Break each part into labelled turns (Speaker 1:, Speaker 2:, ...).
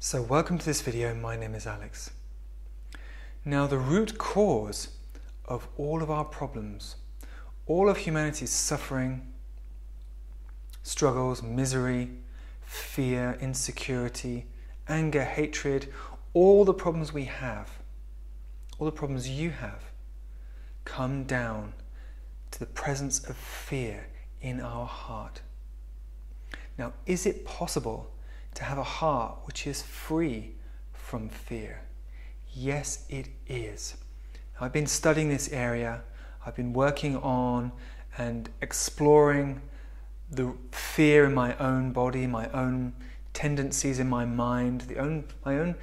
Speaker 1: So welcome to this video. My name is Alex. Now, the root cause of all of our problems, all of humanity's suffering, struggles, misery, fear, insecurity, anger, hatred, all the problems we have, all the problems you have, come down to the presence of fear in our heart. Now, is it possible to have a heart which is free from fear? Yes, it is. I've been studying this area. I've been working on and exploring the fear in my own body, my own tendencies in my mind, my own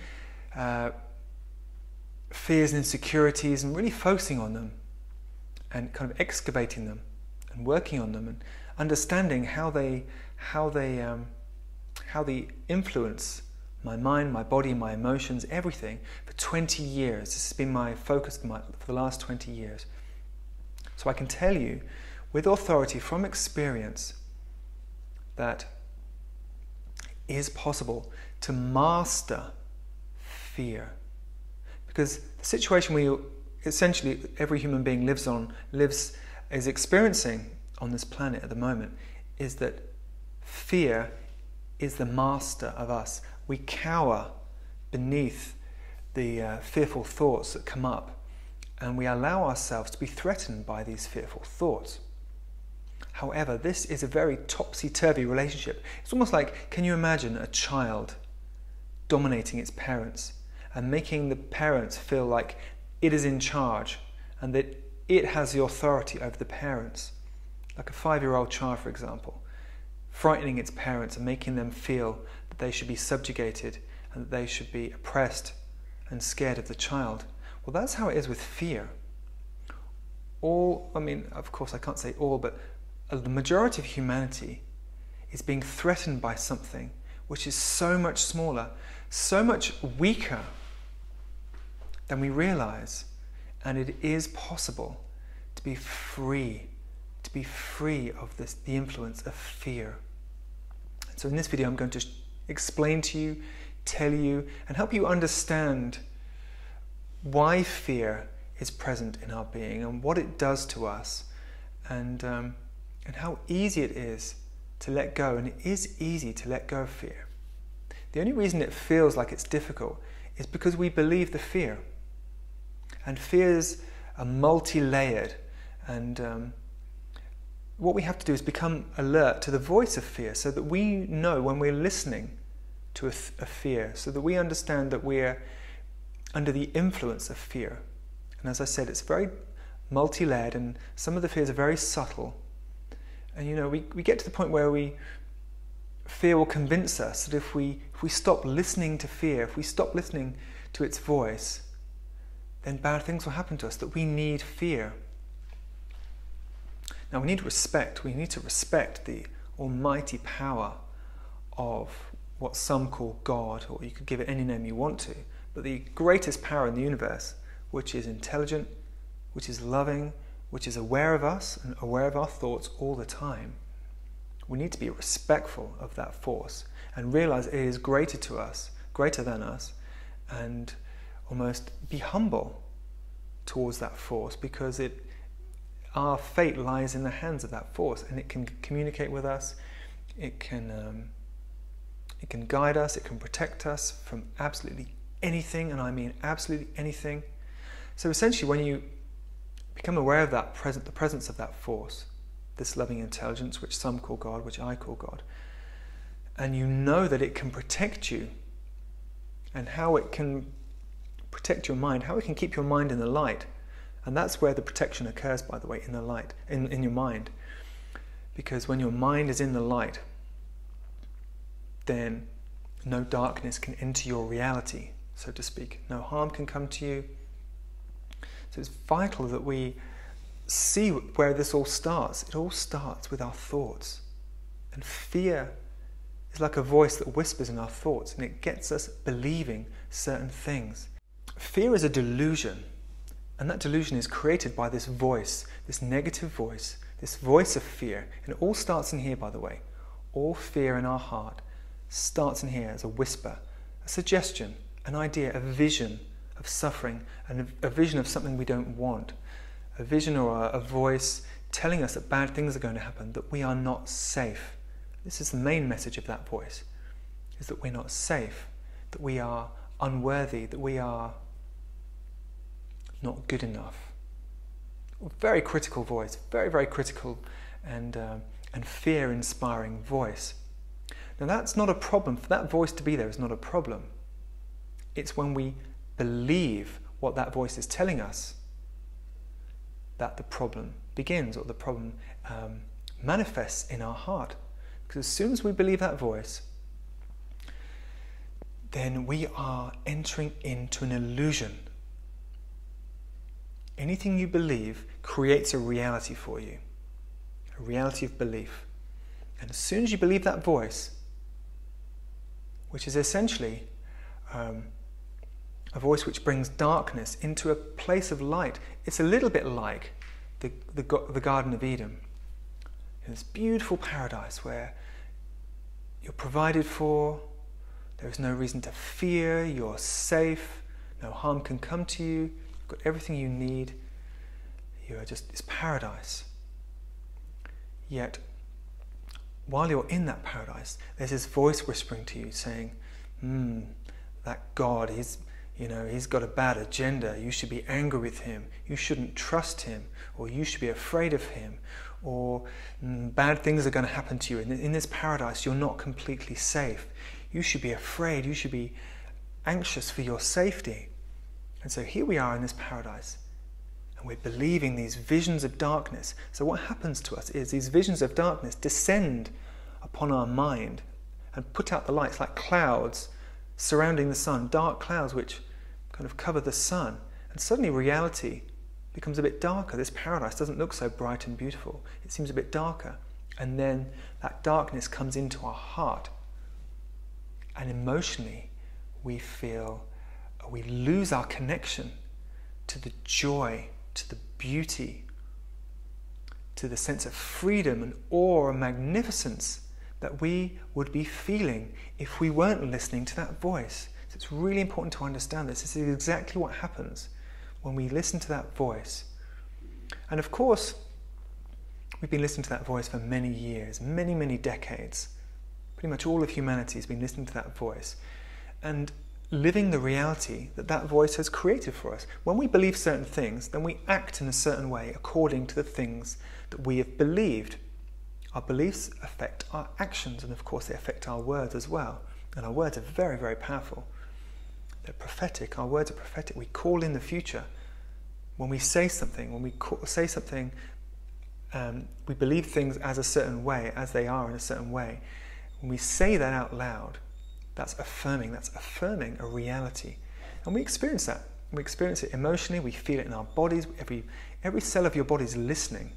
Speaker 1: fears and insecurities, and really focusing on them and kind of excavating them and working on them and understanding how they influence my mind, my body, my emotions, everything for 20 years. This has been my focus for the last 20 years. So I can tell you with authority from experience that it is possible to master fear. Because the situation essentially every human being is experiencing on this planet at the moment is that fear is the master of us. We cower beneath the fearful thoughts that come up, and we allow ourselves to be threatened by these fearful thoughts. However, this is a very topsy-turvy relationship. It's almost like, can you imagine a child dominating its parents and making the parents feel like it is in charge and that it has the authority over the parents? Like a 5-year-old child, for example, frightening its parents and making them feel that they should be subjugated and that they should be oppressed and scared of the child. Well, that's how it is with fear. Of course I can't say all, but the majority of humanity is being threatened by something which is so much smaller, so much weaker than we realize. And it is possible to be free of the influence of fear. So in this video I'm going to explain to you, tell you, and help you understand why fear is present in our being and what it does to us, and how easy it is to let go. And it is easy to let go of fear. The only reason it feels like it's difficult is because we believe the fear. And fears are multi-layered, and what we have to do is become alert to the voice of fear so that we know when we're listening to a fear, so that we understand that we're under the influence of fear. And as I said, it's very multi-layered, and some of the fears are very subtle. And we get to the point where fear will convince us that if we stop listening to fear, if we stop listening to its voice, then bad things will happen to us, that we need fear. Now we need to respect the almighty power of what some call God, or you could give it any name you want to, but the greatest power in the universe, which is intelligent, which is loving, which is aware of us and aware of our thoughts all the time. We need to be respectful of that force and realize it is greater than us, and almost be humble towards that force, because our fate lies in the hands of that force, and it can communicate with us, it can guide us, it can protect us from absolutely anything, and I mean absolutely anything. So essentially, when you become aware of the presence of that force, this loving intelligence, which some call God, which I call God, and you know that it can protect you, and how it can protect your mind, how it can keep your mind in the light. And that's where the protection occurs, by the way, in the light, in your mind. Because when your mind is in the light, then no darkness can enter your reality, so to speak. No harm can come to you. So it's vital that we see where this all starts. It all starts with our thoughts. And fear is like a voice that whispers in our thoughts, and it gets us believing certain things. Fear is a delusion. And that delusion is created by this voice, this negative voice, this voice of fear. And it all starts in here, by the way. All fear in our heart starts in here as a whisper a suggestion, an idea, a vision of suffering, and a vision of something we don't want, a vision or a voice telling us that bad things are going to happen, that we are not safe. This is the main message of that voice, is that we're not safe, that we are unworthy, that we are not good enough. Very critical voice, very, very critical and fear-inspiring voice. Now that's not a problem. For that voice to be there is not a problem. It's when we believe what that voice is telling us that the problem begins, or the problem manifests in our heart. Because as soon as we believe that voice, then we are entering into an illusion. Anything you believe creates a reality for you, a reality of belief. And as soon as you believe that voice, which is essentially a voice which brings darkness into a place of light, it's a little bit like the Garden of Eden. This beautiful paradise where you're provided for, there is no reason to fear, you're safe, no harm can come to you, you've got everything you need, it's paradise. Yet, while you're in that paradise, there's this voice whispering to you saying, that God, he's got a bad agenda, you should be angry with him, you shouldn't trust him, or you should be afraid of him, or bad things are going to happen to you. In this paradise, you're not completely safe. You should be afraid, you should be anxious for your safety. And so here we are in this paradise, and we're believing these visions of darkness. So what happens to us is these visions of darkness descend upon our mind and put out the lights like clouds surrounding the sun, dark clouds which kind of cover the sun. And suddenly reality becomes a bit darker. This paradise doesn't look so bright and beautiful. It seems a bit darker. And then that darkness comes into our heart. And emotionally, we lose our connection to the joy, to the beauty, to the sense of freedom and awe and magnificence that we would be feeling if we weren't listening to that voice. So it's really important to understand this. This is exactly what happens when we listen to that voice. And of course, we've been listening to that voice for many years, many, many decades. Pretty much all of humanity has been listening to that voice and living the reality that that voice has created for us. When we believe certain things, then we act in a certain way according to the things that we have believed. Our beliefs affect our actions, and of course they affect our words as well. And our words are very, very powerful. They're prophetic. Our words are prophetic. We call in the future. When we say something, we believe things as a certain way, as they are in a certain way. When we say that out loud, that's affirming a reality. And we experience that. We experience it emotionally, we feel it in our bodies. Every cell of your body is listening,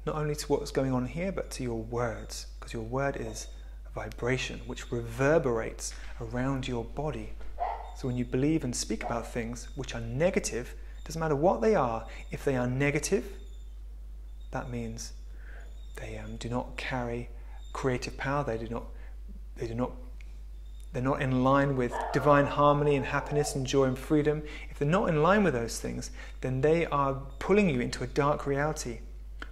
Speaker 1: not only to what's going on here, but to your words, because your word is a vibration which reverberates around your body. So when you believe and speak about things which are negative, doesn't matter what they are, if they are negative, that means they do not carry creative power, they're not in line with divine harmony and happiness and joy and freedom. If they're not in line with those things, then they are pulling you into a dark reality,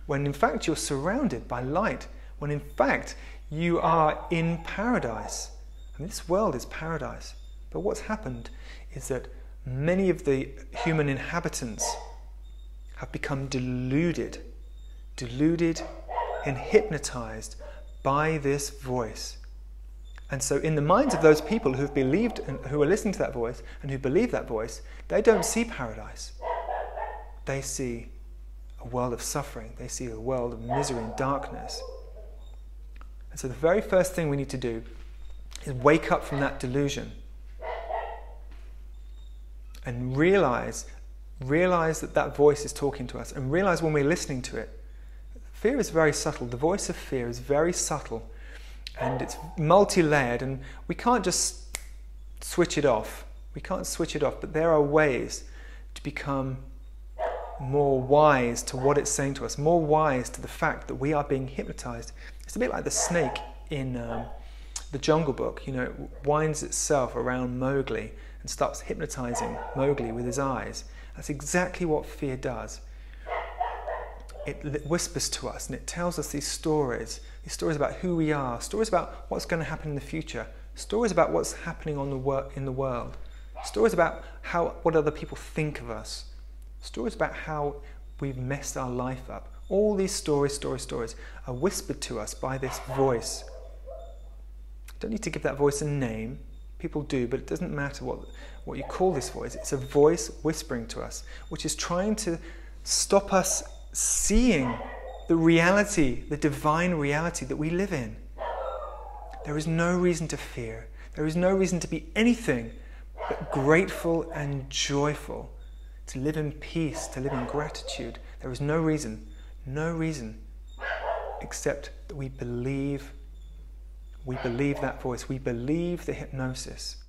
Speaker 1: when in fact you're surrounded by light, when in fact you are in paradise. I mean, this world is paradise. But what's happened is that many of the human inhabitants have become deluded and hypnotized by this voice. And so in the minds of those people who've believed and who are listening to that voice and who believe that voice, they don't see paradise. They see a world of suffering. They see a world of misery and darkness. And so the very first thing we need to do is wake up from that delusion and realize that that voice is talking to us, and realize when we're listening to it. Fear is very subtle. The voice of fear is very subtle, and it's multi-layered, and we can't just switch it off. We can't switch it off, but there are ways to become more wise to what it's saying to us, more wise to the fact that we are being hypnotized. It's a bit like the snake in the Jungle Book, you know, it winds itself around Mowgli and starts hypnotizing Mowgli with his eyes. That's exactly what fear does. It whispers to us and it tells us these stories about who we are, stories about what's going to happen in the future, stories about what's happening in the world, stories about what other people think of us, stories about how we've messed our life up. All these stories are whispered to us by this voice. Don't need to give that voice a name. People do, but it doesn't matter what you call this voice. It's a voice whispering to us, which is trying to stop us seeing the reality, the divine reality that we live in. There is no reason to fear. There is no reason to be anything but grateful and joyful, to live in peace, to live in gratitude. There is no reason except that we believe that voice. We believe the hypnosis.